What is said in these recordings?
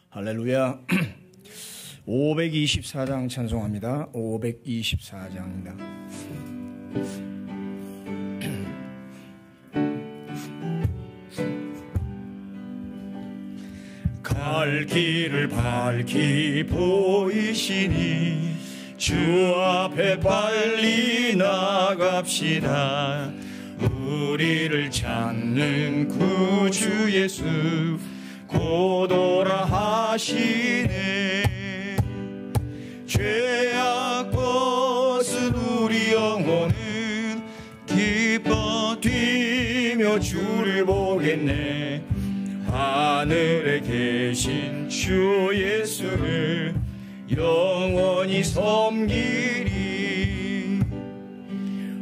할렐루야. 524장 찬송합니다. 524장입니다. 갈 길을 밝히 보이시니 주 앞에 빨리 나갑시다. 우리를 찾는 구주 예수 곧 오라 하시네. 죄악 벗은 우리 영혼은 기뻐 뛰며 주를 보겠네. 하늘에 계신 주 예수를 영원히 섬기리.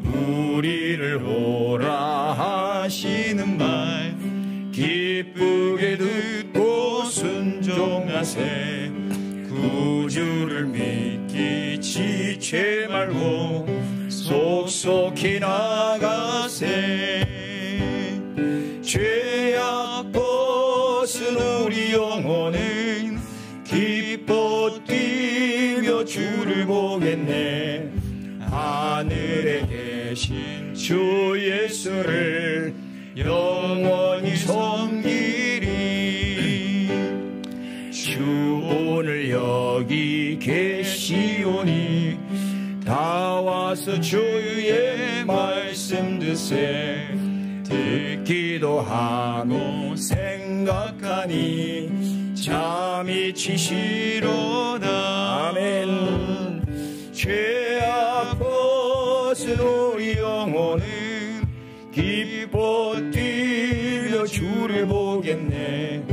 우리를 오라 하시는 말 기쁘게 듣고 순종하세. 구주를 믿기 지체 말고 속속히 나가세. 죄악 벗은 우리 영혼은 기뻐 뛰며 주를 보겠네. 하늘에 계신 주 예수를 영원히 섬기리. 주 오늘 여기 계시오니 다 와서 주의 말씀 듣세. 듣기도 하고 생각하니 잠이 치시로다. 아멘. 죄악 벗은 우리 영혼은 기뻐 뛰며 주를 보겠네.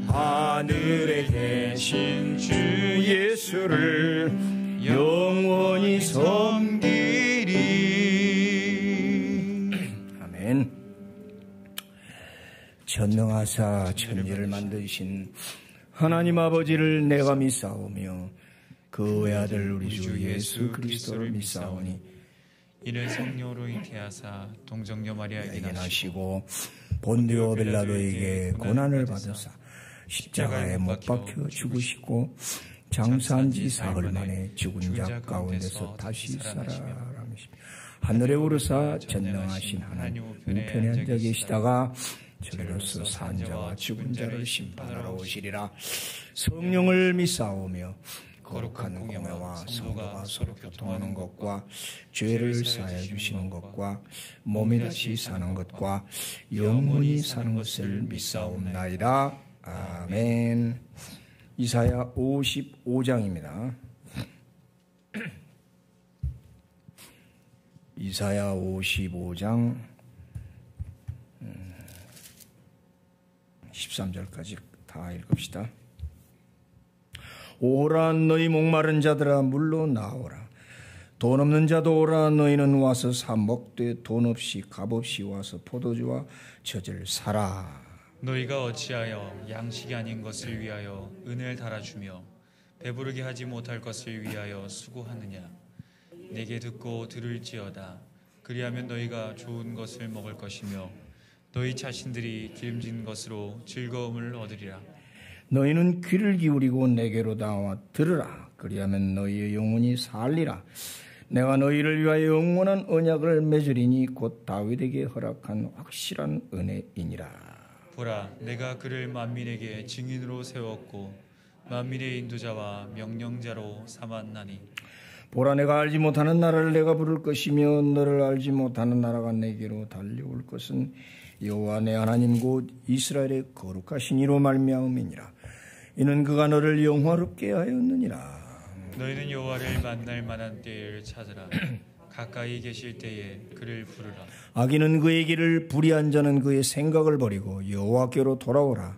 하늘에 계신 주 예수를 영원히 섬기리. 아멘. 전능하사 천지를 만드신 하나님 아버지를 내가 믿사오며 그 외아들 우리 주 예수 그리스도를 믿사오니 이를 성령으로 잉태하사 동정녀 마리아에게 나시고 본디오 빌라도에게 고난을 받으사 십자가에 못 박혀 죽으시고 장사한 지 사흘 만에 죽은 자 가운데서 다시 살아나시며 하늘에 오르사 전능하신 하나님 우편에 앉아 계시다가 저리로서 산 자와 죽은 자를 심판하러 오시리라. 성령을 믿사오며 거룩한 공회와 성도가 서로 교통하는 것과 죄를 사하여 주시는 것과 몸이 다시 사는 것과 영원히 사는 것을 믿사옵나이다. 아멘. 이사야 55장입니다. 이사야 55장 13절까지 다 읽읍시다. 오라 너희 목마른 자들아 물로 나오라. 돈 없는 자도 오라. 너희는 와서 사 먹되 돈 없이 값 없이 와서 포도주와 젖을 사라. 너희가 어찌하여 양식이 아닌 것을 위하여 은혜를 달아주며 배부르게 하지 못할 것을 위하여 수고하느냐. 내게 듣고 들을지어다. 그리하면 너희가 좋은 것을 먹을 것이며 너희 자신들이 기름진 것으로 즐거움을 얻으리라. 너희는 귀를 기울이고 내게로 나와 들으라. 그리하면 너희의 영혼이 살리라. 내가 너희를 위하여 영원한 언약을 맺으리니 곧 다윗에게 허락한 확실한 은혜이니라. 보라, 내가 그를 만민에게 증인으로 세웠고 만민의 인도자와 명령자로 삼았나니. 보라, 내가 알지 못하는 나라를 내가 부를 것이며 너를 알지 못하는 나라가 내게로 달려올 것은 여호와 내 하나님 곧 이스라엘의 거룩하신 이로 말미암음이니라. 이는 그가 너를 영화롭게 하였느니라. 너희는 여호와를 만날 만한 때를 찾으라. 가까이 계실 때에 그를 부르라. 악인은 그의 길을 불의한 자는 그의 생각을 버리고 여호와께로 돌아오라.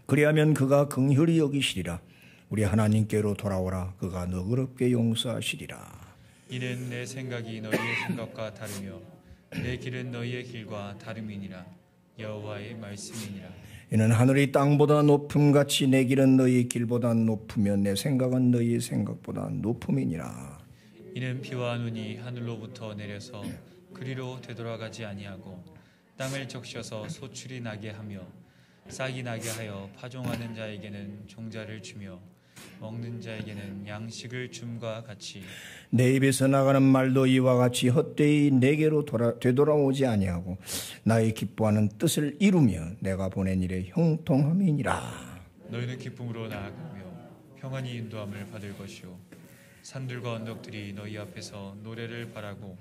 그리하면 그가 긍휼히 여기시리라. 우리 하나님께로 돌아오라. 그가 너그럽게 용서하시리라. 이는 내 생각이 너희의 생각과 다르며 내 길은 너희의 길과 다름이니라. 여호와의 말씀이니라. 이는 하늘이 땅보다 높음같이 내 길은 너희의 길보다 높으며 내 생각은 너희의 생각보다 높음이니라. 이는 비와 눈이 하늘로부터 내려서 그리로 되돌아가지 아니하고 땅을 적셔서 소출이 나게 하며 싹이 나게 하여 파종하는 자에게는 종자를 주며 먹는 자에게는 양식을 줌과 같이 내 입에서 나가는 말도 이와 같이 헛되이 내게로 되돌아오지 아니하고 나의 기뻐하는 뜻을 이루며 내가 보낸 일에 형통함이니라. 너희는 기쁨으로 나아가며 평안히 인도함을 받을 것이요 산들과 언덕들이 너희 앞에서 노래를 바라고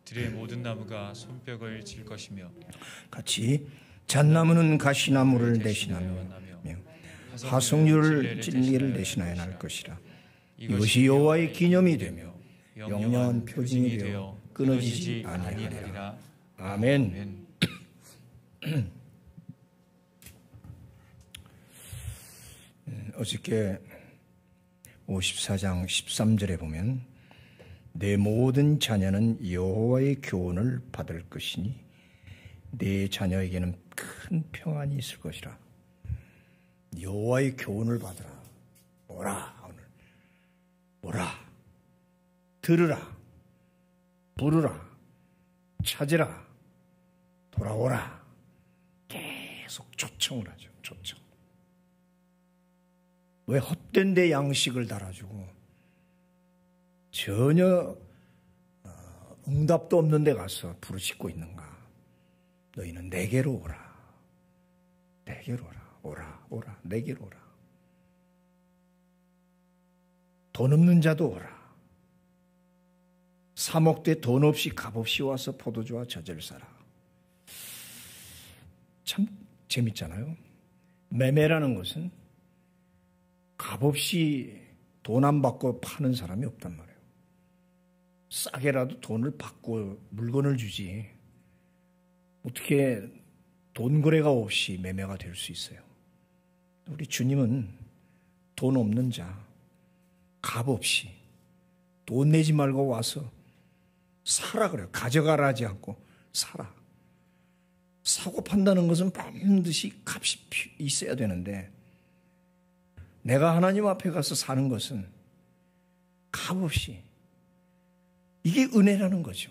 들의 모든 나무가 손뼉을 칠 것이며 같이 잣나무는 가시나무를 대신하며 화석류를 진리를 대신하여 날 것이라. 이것이 여호와의 기념이 되며 영영한 표징이 되어 끊어지지 아니하리라. 아멘. 어저께 54장 13절에 보면 내 모든 자녀는 여호와의 교훈을 받을 것이니 내 자녀에게는 큰 평안이 있을 것이라. 여호와의 교훈을 받으라. 오라. 오늘 오라. 들으라. 부르라. 찾으라. 돌아오라. 계속 초청을 하죠. 초청. 왜 헛된 데 양식을 달아주고 전혀 응답도 없는 데 가서 부르짖고 있는가? 너희는 내게로 오라. 내게로 오라. 오라. 오라. 내게로 오라. 돈 없는 자도 오라. 사 먹되 돈 없이 값없이 와서 포도주와 젖을 사라. 참 재밌잖아요. 매매라는 것은 값없이 돈 안 받고 파는 사람이 없단 말이에요. 싸게라도 돈을 받고 물건을 주지 어떻게 돈 거래가 없이 매매가 될 수 있어요. 우리 주님은 돈 없는 자, 값없이 돈 내지 말고 와서 사라 그래요. 가져가라 하지 않고 사라. 사고 판다는 것은 반드시 값이 있어야 되는데 내가 하나님 앞에 가서 사는 것은 값없이 이게 은혜라는 거죠.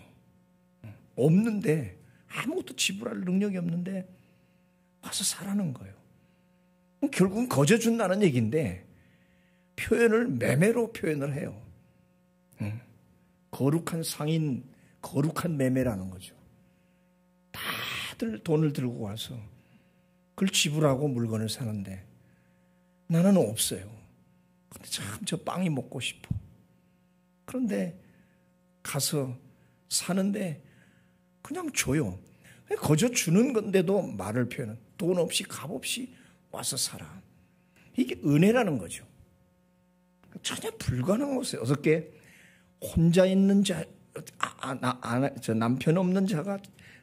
없는데 아무것도 지불할 능력이 없는데 와서 사라는 거예요. 결국은 거저 준다는 얘기인데 표현을 매매로 표현을 해요. 거룩한 상인, 거룩한 매매라는 거죠. 다들 돈을 들고 와서 그걸 지불하고 물건을 사는데 나는 없어요. 근데 참 저 빵이 먹고 싶어. 그런데 가서 사는데 그냥 줘요. 거저 주는 건데도 말을 표현은 돈 없이 값 없이 와서 살아. 이게 은혜라는 거죠. 전혀 불가능한 것이에요. 어저께 혼자 있는 저 남편 없는 자가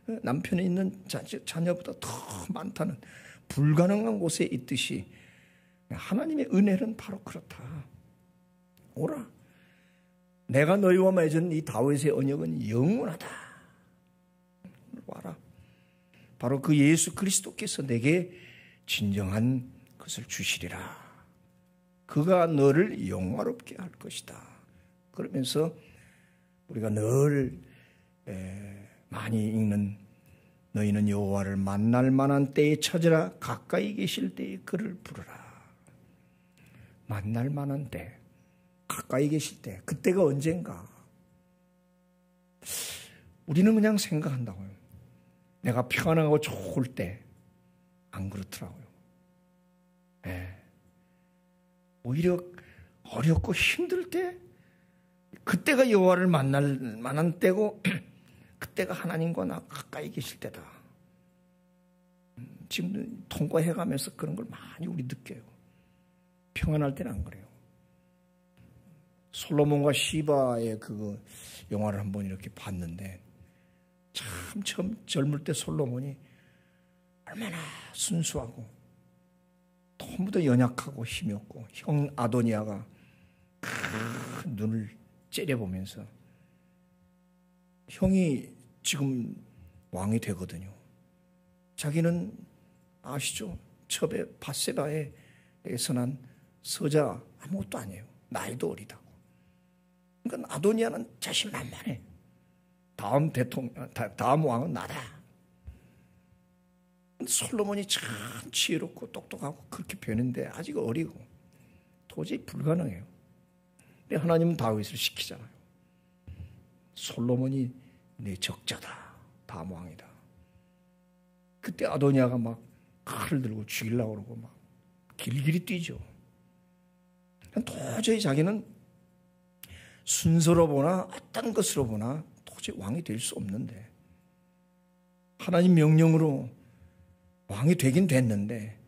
남편이 있는 자녀보다 더 많다는 불가능한 곳에 있듯이 하나님의 은혜는 바로 그렇다. 오라. 내가 너희와 맺은 이 다윗의 언약은 영원하다. 와라. 바로 그 예수 그리스도께서 내게 진정한 것을 주시리라. 그가 너를 영화롭게 할 것이다. 그러면서 우리가 늘 많이 읽는 너희는 여호와를 만날 만한 때에 찾으라. 가까이 계실 때에 그를 부르라. 만날 만한 때, 가까이 계실 때, 그때가 언젠가. 우리는 그냥 생각한다고요. 내가 평안하고 좋을 때, 안 그렇더라고요. 오히려 어렵고 힘들 때, 그때가 여호와를 만날 만한 때고, 그때가 하나님과 나 가까이 계실 때다. 지금 통과해가면서 그런 걸 많이 우리 느껴요. 평안할 때는 안 그래요. 솔로몬과 시바의 그 영화를 한번 이렇게 봤는데 참 처음 젊을 때 솔로몬이 얼마나 순수하고 너무도 연약하고 힘이 없고 형 아도니아가 큰 눈을 째려보면서 형이 지금 왕이 되거든요. 자기는 아시죠? 첩에 밧세바에서 난 서자 아무것도 아니에요. 나이도 어리다고. 그러니까 아도니아는 자신만만해. 다음 왕은 나다. 솔로몬이 참 지혜롭고 똑똑하고 그렇게 변했는데 아직 어리고 도저히 불가능해요. 근데 하나님은 다윗을 시키잖아요. 솔로몬이 내 적자다. 다음 왕이다. 그때 아도니아가 막 칼을 들고 죽이려고 그러고 막 길길이 뛰죠. 도저히 자기는 순서로 보나 어떤 것으로 보나 도저히 왕이 될 수 없는데 하나님 명령으로 왕이 되긴 됐는데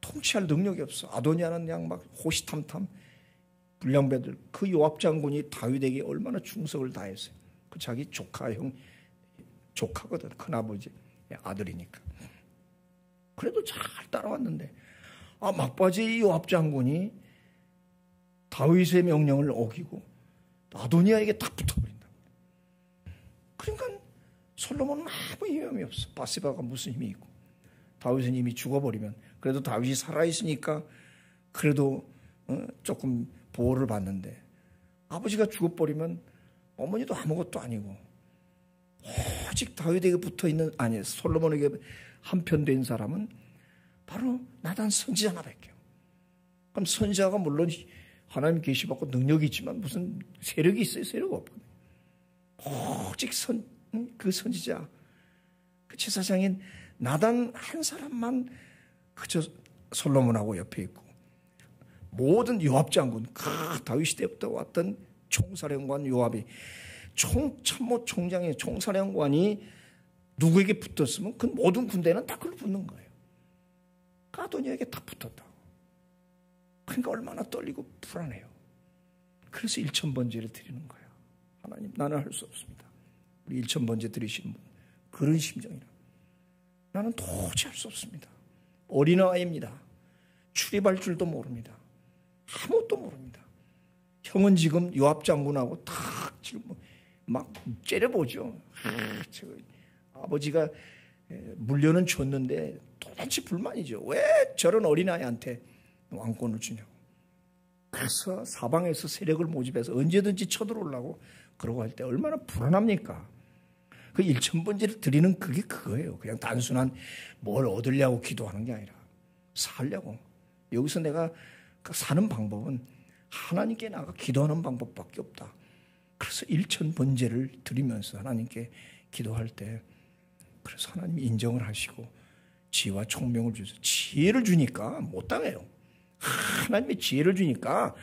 통치할 능력이 없어. 아도니아는 그냥 막 호시탐탐 불량배들. 그 요압 장군이 다윗에게 얼마나 충성을 다했어요. 그 자기 조카거든. 큰아버지 아들이니까. 그래도 잘 따라왔는데 막바지 요압 장군이 다윗의 명령을 어기고 아도니아에게 딱 붙어버린다. 그러니까 솔로몬은 아무 힘이 없어. 바세바가 무슨 힘이 있고 다윗은 이미 죽어버리면 그래도 다윗이 살아있으니까 그래도 조금 보호를 받는데 아버지가 죽어버리면 어머니도 아무것도 아니고 오직 다윗에게 붙어있는 아니 솔로몬에게 한편된 사람은 바로 나단 선지자 하나밖에. 그럼 선지자가 물론 하나님 계시받고 능력이 있지만 무슨 세력이 있어요? 세력 없거든요. 오직 그 선지자 그 제사장인 나단 한 사람만 그저 솔로몬하고 옆에 있고 모든 요압 장군 그 다윗 시대부터 왔던 총사령관 요압이 참모 총장의 총사령관이 누구에게 붙었으면 그 모든 군대는 다 그걸 붙는 거예요. 아도니아에게 다 붙었다고. 그러니까 얼마나 떨리고 불안해요. 그래서 1000번제를 드리는 거예요. 하나님 나는 할 수 없습니다. 우리 1000번제 드리시는 분 그런 심정이라. 나는 도저히 할 수 없습니다. 어린아이입니다. 출입할 줄도 모릅니다. 아무것도 모릅니다. 형은 지금 요압 장군하고 탁 지금 막 째려보죠. 아버지가 물려는 줬는데 도대체 불만이죠. 왜 저런 어린아이한테 왕권을 주냐고. 그래서 사방에서 세력을 모집해서 언제든지 쳐들어오려고 그러고 할 때 얼마나 불안합니까? 그 1000번제를 드리는 그게 그거예요. 그냥 단순한 뭘 얻으려고 기도하는 게 아니라 살려고. 여기서 내가 사는 방법은 하나님께 나가 기도하는 방법밖에 없다. 그래서 1000번제를 드리면서 하나님께 기도할 때 그래서 하나님이 인정을 하시고 지혜와 총명을 주셔서 지혜를 주니까 못 당해요. 하나님의 지혜를 주니까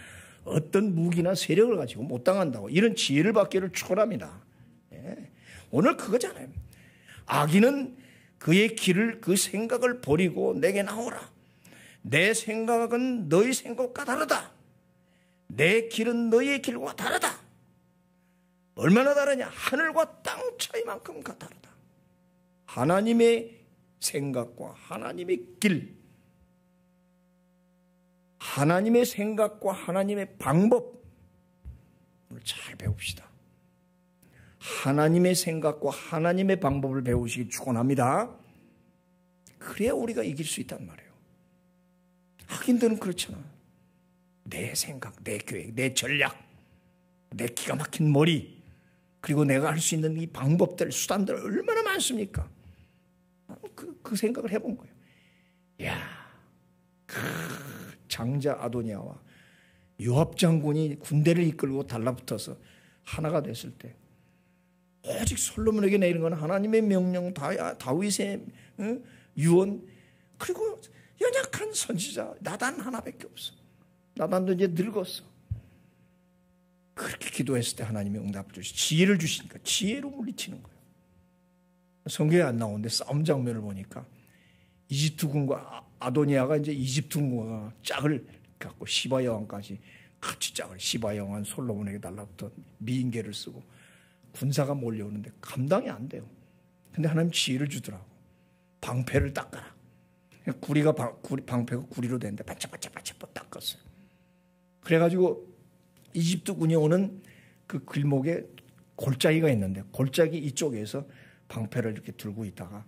어떤 무기나 세력을 가지고 못 당한다고. 이런 지혜를 받기를 축원합니다. 예. 오늘 그거잖아요. 악인은 그의 길을 그 생각을 버리고 내게 나오라. 내 생각은 너희 생각과 다르다. 내 길은 너희의 길과 다르다. 얼마나 다르냐? 하늘과 땅 차이만큼 다르다. 하나님의 생각과 하나님의 길, 하나님의 생각과 하나님의 방법 오늘 잘 배웁시다. 하나님의 생각과 하나님의 방법을 배우시기 축원합니다. 그래야 우리가 이길 수 있단 말이에요. 악인들은 그렇잖아. 내 생각, 내 계획, 내 전략, 내 기가 막힌 머리, 그리고 내가 할 수 있는 이 방법들, 수단들 얼마나 많습니까? 그 생각을 해본 거예요. 이야, 장자 아도니아와 요압 장군이 군대를 이끌고 달라붙어서 하나가 됐을 때 오직 솔로몬에게 내리는 건 하나님의 명령, 다윗의 유언, 그리고 연약한 선지자 나단 하나밖에 없어. 나단도 이제 늙었어. 그렇게 기도했을 때 하나님이 응답을 주시, 지혜를 주시니까 지혜로 물리치는 거예요. 성경에 안 나오는데 싸움 장면을 보니까 이집트 군과 아도니아가 이제 이집트 군과 짝을 갖고 시바 여왕까지 같이 짝을, 시바 여왕은 솔로몬에게 달라붙어 미인계를 쓰고 군사가 몰려오는데 감당이 안 돼요. 근데 하나님 지혜를 주더라고. 방패를 닦아라. 방패가 구리로 되는데 바짝바짝 닦았어요. 그래가지고 이집트 군이 오는 그 길목에 골짜기가 있는데 골짜기 이쪽에서 방패를 이렇게 들고 있다가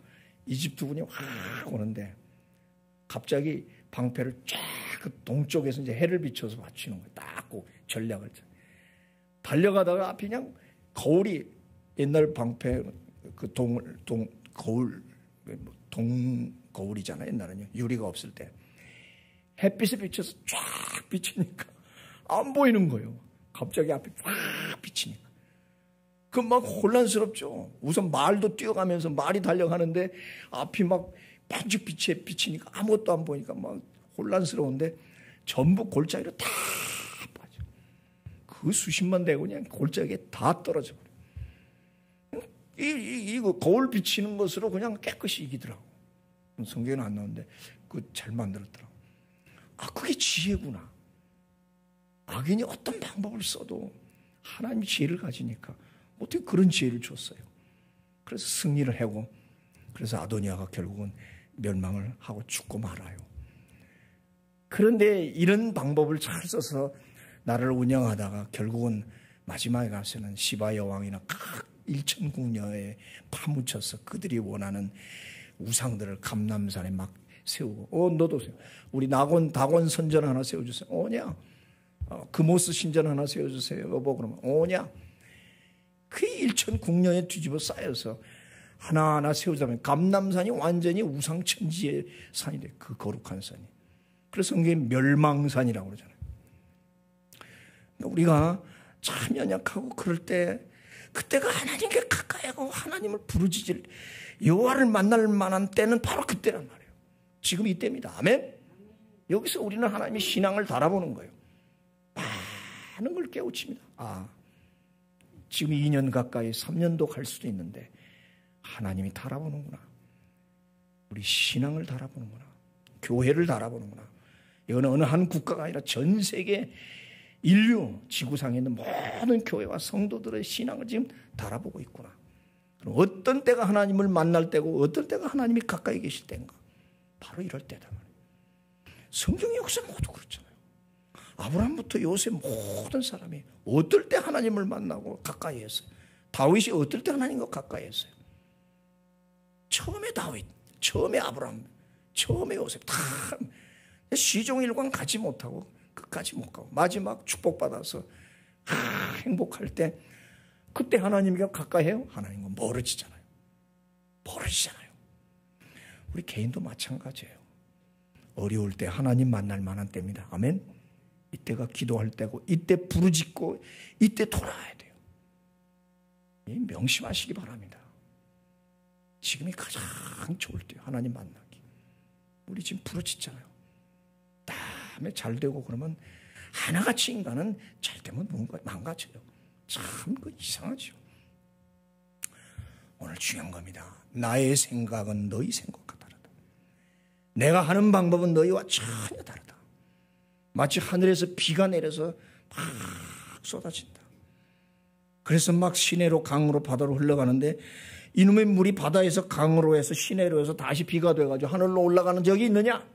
이집트 군이 확 오는데 갑자기 방패를 쫙 그 동쪽에서 이제 해를 비춰서 맞추는 거예요. 딱 그 전략을. 달려가다가 앞이 그냥 거울이 옛날 방패 그 거울 동거울이잖아요. 옛날에는 유리가 없을 때. 햇빛에 비쳐서 쫙 비치니까 안 보이는 거예요. 갑자기 앞에 쫙 비치니까. 그 막 혼란스럽죠. 우선 말도 뛰어가면서 말이 달려가는데 앞이 막 반죽 빛에 비치니까 아무것도 안 보이니까 막 혼란스러운데 전부 골짜기로 다 빠져. 그 수십만 대군이 그냥 골짜기에 다 떨어져 버려. 이 거울 비치는 것으로 그냥 깨끗이 이기더라고. 성경에는 안 나오는데 그 잘 만들었더라고. 아, 그게 지혜구나. 악인이 어떤 방법을 써도 하나님이 지혜를 가지니까 어떻게 그런 지혜를 줬어요. 그래서 승리를 하고, 그래서 아도니아가 결국은 멸망을 하고 죽고 말아요. 그런데 이런 방법을 잘 써서 나라를 운영하다가 결국은 마지막에 가서는 시바 여왕이나 각 일천궁녀에 파묻혀서 그들이 원하는 우상들을 감람산에 막 세우고, 너도 세워. 우리 다곤 선전 하나 세워주세요. 오냐? 금오스 신전 하나 세워주세요. 여보, 그러면 오냐? 그 일천 궁녀에 뒤집어 쌓여서 하나하나 세우자면 감람산이 완전히 우상천지의 산이 돼. 그 거룩한 산이. 그래서 성경에 멸망산이라고 그러잖아요. 우리가 참 연약하고 그럴 때, 그때가 하나님께 가까이 하고 하나님을 부르짖을 여호와를 만날 만한 때는 바로 그때란 말이에요. 지금 이때입니다. 아멘. 여기서 우리는 하나님의 신앙을 달아보는 거예요. 많은 걸 깨우칩니다. 지금 2년 가까이 3년도 갈 수도 있는데 하나님이 달아보는구나. 우리 신앙을 달아보는구나. 교회를 달아보는구나. 이건 어느 한 국가가 아니라 전 세계 인류 지구상에 있는 모든 교회와 성도들의 신앙을 지금 달아보고 있구나. 그럼 어떤 때가 하나님을 만날 때고 어떤 때가 하나님이 가까이 계실 때인가? 바로 이럴 때다 말이에요. 성경 역사 모두 그렇잖아요. 아브라함부터 요새 모든 사람이 어떨 때 하나님을 만나고 가까이 했어요. 다윗이 어떨 때 하나님과 가까이 했어요. 처음에 다윗, 처음에 아브라함, 처음에 요셉 다 시종일관 가지 못하고 끝까지 못 가고 마지막 축복받아서 행복할 때 그때 하나님과 가까이 해요? 하나님과 멀어지잖아요. 멀어지잖아요. 우리 개인도 마찬가지예요. 어려울 때 하나님 만날 만한 때입니다. 아멘. 이때가 기도할 때고 이때 부르짖고 이때 돌아와야 돼요. 명심하시기 바랍니다. 지금이 가장 좋을 때요. 하나님 만나기. 우리 지금 부르짖잖아요. 다음에 잘 되고 그러면 하나같이 인간은 잘 되면 뭔가 망가져요. 참 그 이상하죠. 오늘 중요한 겁니다. 나의 생각은 너희 생각과 다르다. 내가 하는 방법은 너희와 전혀 다르다. 마치 하늘에서 비가 내려서 막 쏟아진다. 그래서 막 시내로 강으로 바다로 흘러가는데 이놈의 물이 바다에서 강으로 해서 시내로 해서 다시 비가 돼가지고 하늘로 올라가는 적이 있느냐?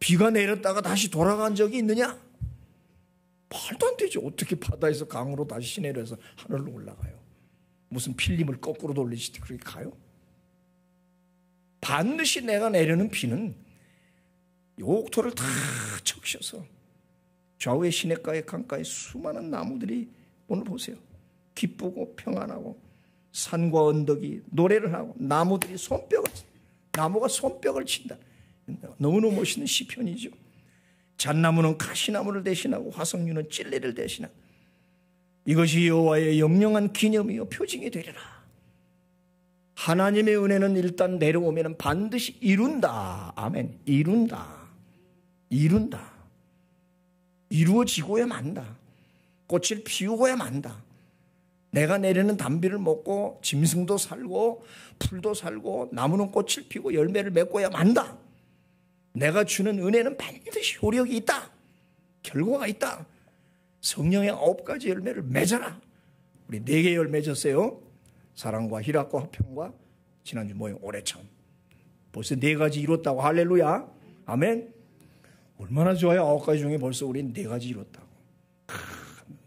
비가 내렸다가 다시 돌아간 적이 있느냐? 말도 안 되죠. 어떻게 바다에서 강으로 다시 시내로 해서 하늘로 올라가요? 무슨 필름을 거꾸로 돌리시지 그렇게 가요? 반드시 내가 내려는 비는 옥토를 다 적셔서 좌우의 시냇가에 강가에 수많은 나무들이 오늘 보세요. 기쁘고 평안하고 산과 언덕이 노래를 하고 나무가 손뼉을 친다. 너무너무 멋있는 시편이죠. 잣나무는 가시나무를 대신하고 화석류는 찔레를 대신하고 이것이 여호와의 영영한 기념이요 표징이 되리라. 하나님의 은혜는 일단 내려오면 반드시 이룬다. 아멘. 이룬다. 이루어지고야 만다. 꽃을 피우고야 만다. 내가 내리는 단비를 먹고 짐승도 살고 풀도 살고 나무는 꽃을 피우고 열매를 맺고야 만다. 내가 주는 은혜는 반드시 효력이 있다. 결과가 있다. 성령의 9가지 열매를 맺어라. 우리 4개 열매 맺었어요. 사랑과 희락과 화평과 지난주 모임 오래참. 벌써 4가지 이뤘다고. 할렐루야. 아멘. 얼마나 좋아요. 9가지 중에 벌써 우린 4가지 이뤘다고.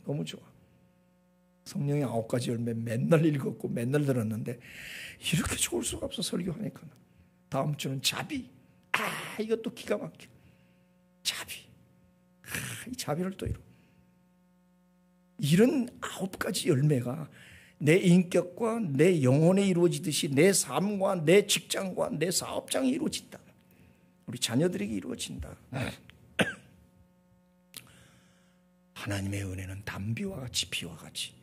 너무 좋아. 성령의 9가지 열매 맨날 읽었고 맨날 들었는데 이렇게 좋을 수가 없어. 설교하니까. 다음 주는 자비. 이것도 기가 막혀. 자비. 이 자비를 또 이런 9가지 열매가 내 인격과 내 영혼에 이루어지듯이 내 삶과 내 직장과 내 사업장에 이루어진다. 우리 자녀들에게 이루어진다. 하나님의 은혜는 담비와 같이 비와 같이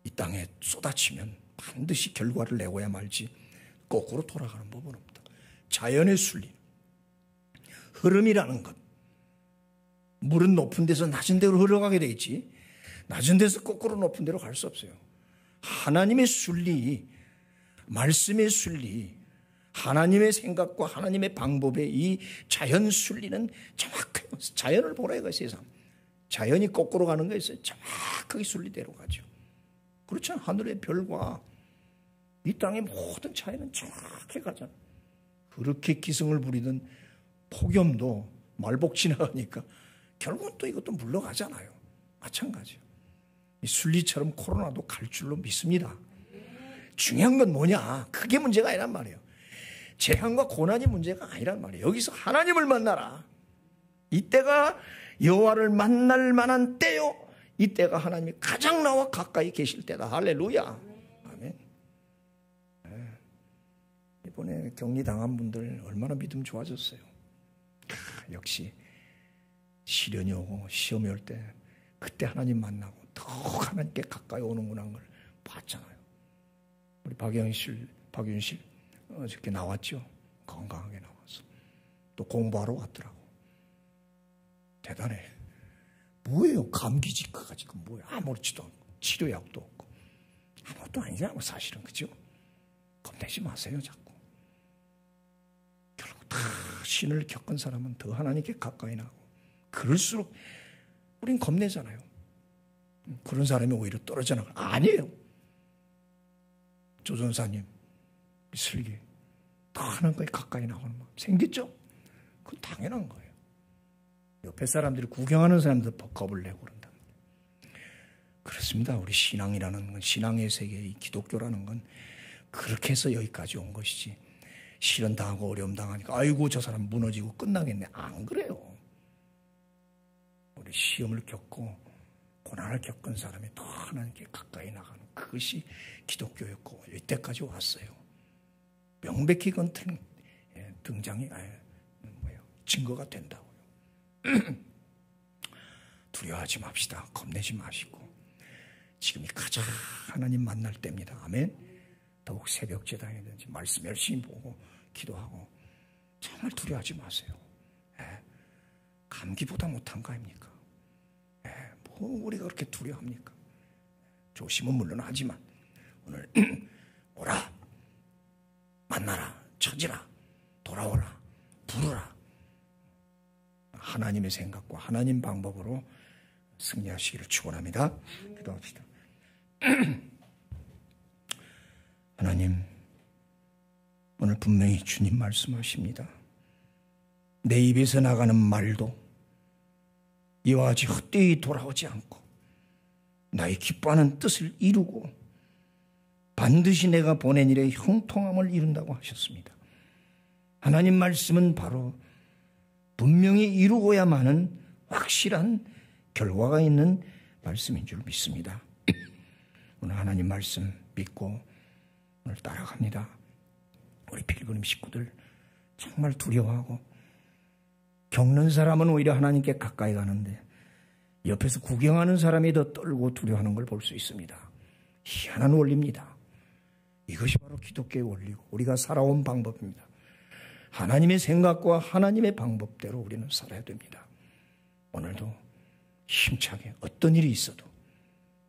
이 땅에 쏟아지면 반드시 결과를 내고야 말지 거꾸로 돌아가는 법은 없다. 자연의 순리, 흐름이라는 것. 물은 높은 데서 낮은 데로 흘러가게 돼 있지 낮은 데서 거꾸로 높은 데로 갈 수 없어요. 하나님의 순리, 말씀의 순리, 하나님의 생각과 하나님의 방법의 이 자연 순리는 정확해요. 자연을 보라 이거 세상. 자연이 거꾸로 가는 거 있어요. 정확하게 순리대로 가죠. 그렇죠. 하늘의 별과 이 땅의 모든 자연은 정확하게 가잖아. 그렇게 기승을 부리던 폭염도 말복 지나가니까 결국은 또 이것도 물러가잖아요. 마찬가지요. 이 순리처럼 코로나도 갈 줄로 믿습니다. 중요한 건 뭐냐? 그게 문제가 아니란 말이에요. 재앙과 고난이 문제가 아니란 말이에요. 여기서 하나님을 만나라. 이때가 여호와를 만날 만한 때요. 이때가 하나님이 가장 나와 가까이 계실 때다. 할렐루야. 아멘. 이번에 격리당한 분들 얼마나 믿음 좋아졌어요. 역시 시련이 오고 시험이 올 때 그때 하나님 만나고 더 하나님께 가까이 오는구나 하는 걸 봤잖아요. 우리 박윤실 어저께 나왔죠. 건강하게 나와서 또 공부하러 왔더라고. 대단해. 뭐예요? 감기 지크가 지금 뭐예요? 아무렇지도 않고 치료약도 없고 아무것도 아니잖아요. 사실은 그죠? 겁내지 마세요. 자꾸. 결국 다 신을 겪은 사람은 더 하나님께 가까이 나고 그럴수록 우린 겁내잖아요. 그런 사람이 오히려 떨어져 나가요. 아니에요. 조전사님 슬기 더 하나님께 가까이 나가는 막 생겼죠? 그건 당연한 거예요. 옆에 사람들이 구경하는 사람들 겁을 내고 그런다. 그렇습니다. 우리 신앙이라는 건 신앙의 세계, 이 기독교라는 건 그렇게 해서 여기까지 온 것이지 시련 당하고 어려움 당하니까 아이고 저 사람 무너지고 끝나겠네. 안 그래요. 우리 시험을 겪고 고난을 겪은 사람이 더 하나님께 가까이 나가는 그것이 기독교였고 이때까지 왔어요. 명백히 그건 등장이 증거가 된다고요. 두려워하지 맙시다. 겁내지 마시고 지금이 가장 하나님 만날 때입니다. 아멘. 더욱 새벽 제단이든지 말씀 열심히 보고 기도하고 정말 두려워하지 마세요. 감기보다 못한 거 아닙니까? 뭐 우리가 그렇게 두려워합니까? 조심은 물론 하지만 오늘 오라, 만나라, 찾으라, 돌아오라, 부르라. 하나님의 생각과 하나님 방법으로 승리하시기를 축원합니다. 기도합시다. 하나님, 오늘 분명히 주님 말씀하십니다. 내 입에서 나가는 말도 이와 같이 헛되이 돌아오지 않고 나의 기뻐하는 뜻을 이루고 반드시 내가 보낸 일의 형통함을 이룬다고 하셨습니다. 하나님 말씀은 바로 분명히 이루고야만은 확실한 결과가 있는 말씀인 줄 믿습니다. 오늘 하나님 말씀 믿고 오늘 따라갑니다. 우리 필그림 식구들 정말 두려워하고 겪는 사람은 오히려 하나님께 가까이 가는데 옆에서 구경하는 사람이 더 떨고 두려워하는 걸 볼 수 있습니다. 희한한 원리입니다. 이것이 바로 기독교의 원리고 우리가 살아온 방법입니다. 하나님의 생각과 하나님의 방법대로 우리는 살아야 됩니다. 오늘도 힘차게 어떤 일이 있어도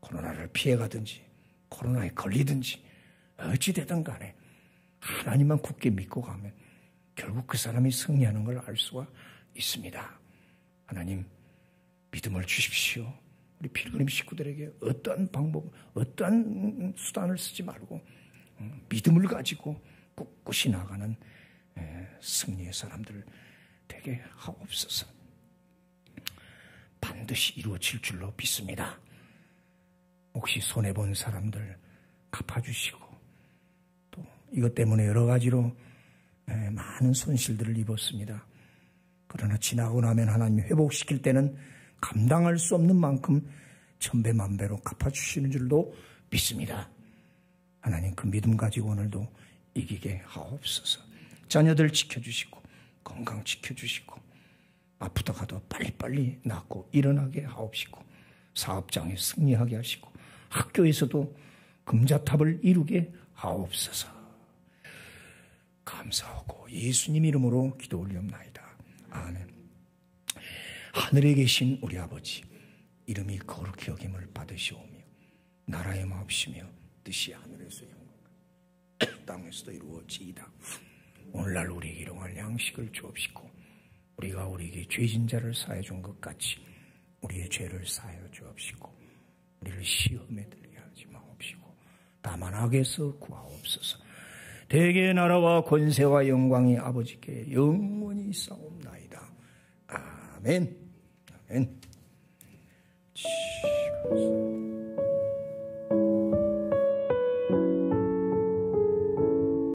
코로나를 피해가든지 코로나에 걸리든지 어찌되든 간에 하나님만 굳게 믿고 가면 결국 그 사람이 승리하는 걸 알 수가 있습니다. 하나님 믿음을 주십시오. 우리 필그림 식구들에게 어떠한 방법, 어떠한 수단을 쓰지 말고 믿음을 가지고 꿋꿋이 나가는 승리의 사람들 되게 하옵소서. 반드시 이루어질 줄로 믿습니다. 혹시 손해본 사람들 갚아주시고 또 이것 때문에 여러 가지로 많은 손실들을 입었습니다. 그러나 지나고 나면 하나님이 회복시킬 때는 감당할 수 없는 만큼 천배 만배로 갚아주시는 줄도 믿습니다. 하나님 그 믿음 가지고 오늘도 이기게 하옵소서. 자녀들 지켜주시고 건강 지켜주시고 아프다가도 빨리빨리 낫고 일어나게 하옵시고 사업장에 승리하게 하시고 학교에서도 금자탑을 이루게 하옵소서. 감사하고 예수님 이름으로 기도 올리옵나이다. 아멘. 하늘에 계신 우리 아버지, 이름이 거룩히 여김을 받으시오며 나라의 마옵시며 뜻이 하늘에서 땅에서도 이루어지이다. 오늘날 우리에게 일용할 양식을 주옵시고 우리가 우리에게 죄진 자를 사하여 준 것 같이 우리의 죄를 사하여 주옵시고 우리를 시험에 들게 하지 마옵시고 다만 악에서 구하옵소서. 대개의 나라와 권세와 영광이 아버지께 영원히 있사옵나이다. 아멘. 아멘.